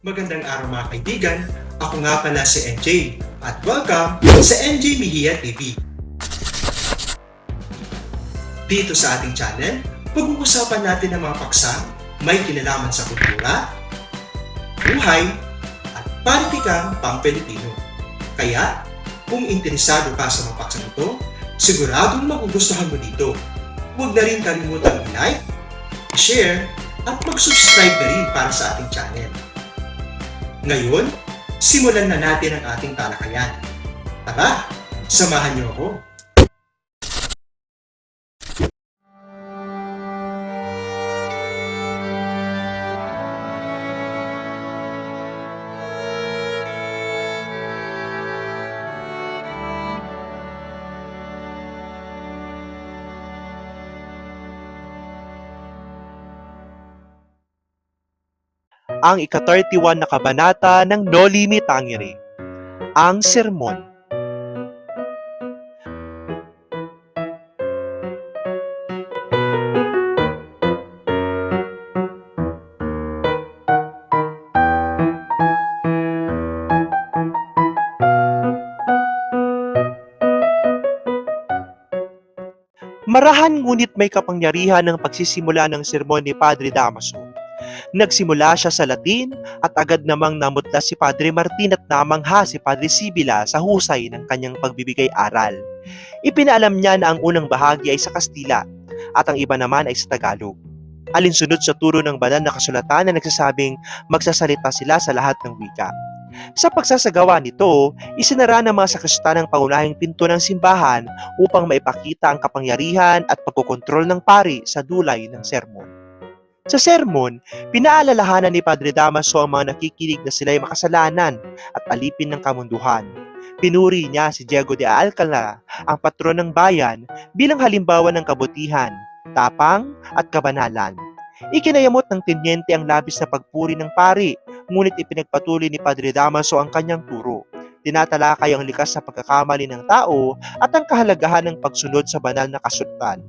Magandang araw mga kaibigan, ako nga pala si NJ at welcome sa NJ Mejia TV. Dito sa ating channel, pag-uusapan natin ang mga paksang may kinalaman sa kultura, buhay, at politikang pang-Pilipino. Kaya, kung interesado ka sa mga paksang ito, siguradong magugustuhan mo dito. Huwag na rin kalimutang i-like, share, at mag-subscribe na rin para sa ating channel. Ngayon, simulan na natin ang ating talakayan. Tara, samahan niyo ako. Ang ika-31 na kabanata ng Noli Me Tangere, ang sermon. Marahan ngunit may kapangyarihan ng pagsisimula ng sermon ni Padre Damaso. Nagsimula siya sa Latin at agad namang namutla si Padre Martin at namangha si Padre Sibila sa husay ng kanyang pagbibigay aral. Ipinaalam niya na ang unang bahagi ay sa Kastila at ang iba naman ay sa Tagalog. Alinsunod sa turo ng banal na kasulatan na nagsasabing magsasalita sila sa lahat ng wika. Sa pagsasagawa nito, isinara ng mga sakristan ang pangunahing pinto ng simbahan upang maipakita ang kapangyarihan at pagkokontrol ng pari sa dulay ng sermon. Sa sermon, pinaalalahanan ni Padre Damaso ang mga nakikinig na sila'y makasalanan at alipin ng kamunduhan. Pinuri niya si Diego de Alcala, ang patron ng bayan, bilang halimbawa ng kabutihan, tapang at kabanalan. Ikinayamot ng tinyente ang labis na pagpuri ng pari, ngunit ipinagpatuloy ni Padre Damaso ang kanyang turo. Tinatalakay ang likas na pagkakamali ng tao at ang kahalagahan ng pagsunod sa banal na kasulatan.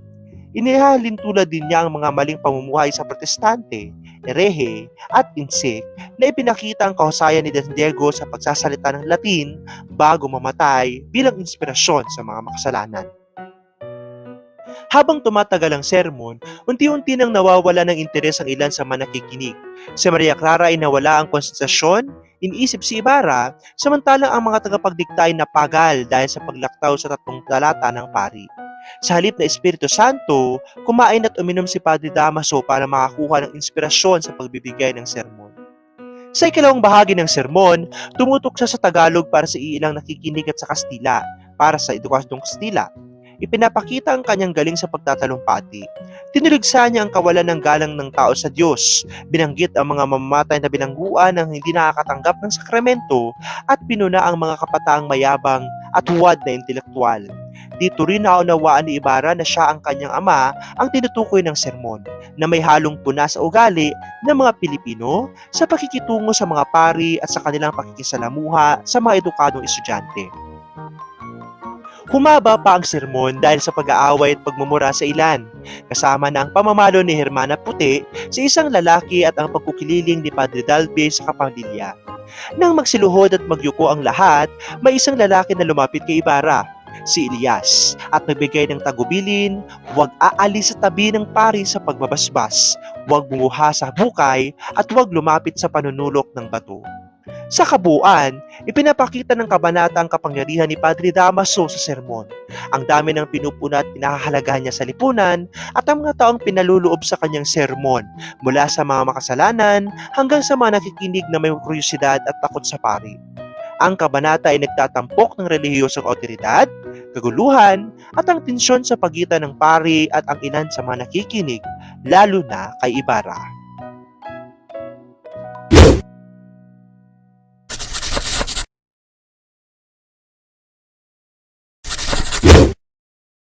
Inihalin tulad din niya ang mga maling pamumuhay sa protestante, herehe, at insik na ipinakita ang kahusayan ni Don Diego sa pagsasalita ng Latin bago mamatay bilang inspirasyon sa mga makasalanan. Habang tumatagal ang sermon, unti-unti nang nawawala ng interes ang ilan sa mga nakikinig. Si Maria Clara ay nawala ang konsentrasyon, iniisip si Ibarra, samantalang ang mga tagapagdikta ay napagal dahil sa paglaktaw sa 3 talata ng pari. Sa halip na Espiritu Santo, kumain at uminom si Padre Damaso para makakuha ng inspirasyon sa pagbibigay ng sermon. Sa ikalawang bahagi ng sermon, tumutok siya sa Tagalog para sa iilang nakikinig at sa Kastila, para sa edukasyong Kastila. Ipinapakita ang kanyang galing sa pagtatalumpati. Tinuligsa niya ang kawalan ng galang ng tao sa Diyos, binanggit ang mga mamamatay na bilangguan ng hindi nakakatanggap ng sakramento at pinuna ang mga kapataang mayabang at huwad na intelektual. Dito rin naunawaan ni Ibarra na siya ang kanyang ama ang tinutukoy ng sermon, na may halong puna sa ugali ng mga Pilipino sa pakikitungo sa mga pari at sa kanilang pakikisalamuha sa mga edukadong estudyante. Humaba pa ang sermon dahil sa pag-aaway at pagmumura sa ilan, kasama na ang pamamalo ni Hermana Puti sa isang lalaki at ang pagkukililing ni Padre Dalbe sa kapamilya. Nang magsiluhod at magyuko ang lahat, may isang lalaki na lumapit kay Ibarra, si Elias, at nagbigay ng tagubilin, huwag aalis sa tabi ng pari sa pagbabasbas, huwag bumuha sa bukay, at huwag lumapit sa panunulok ng bato. Sa kabuuan, ipinapakita ng kabanata ang kapangyarihan ni Padre Damaso sa sermon. Ang dami ng pinupuna at pinahahalagahan niya sa lipunan at ang mga taong pinaluloob sa kanyang sermon mula sa mga makasalanan hanggang sa mga nakikinig na may kuryosidad at takot sa pari. Ang kabanata ay nagtatampok ng relihiyosong otoridad, kaguluhan at ang tensyon sa pagitan ng pari at ang ilan sa mga nakikinig, lalo na kay Ibarra.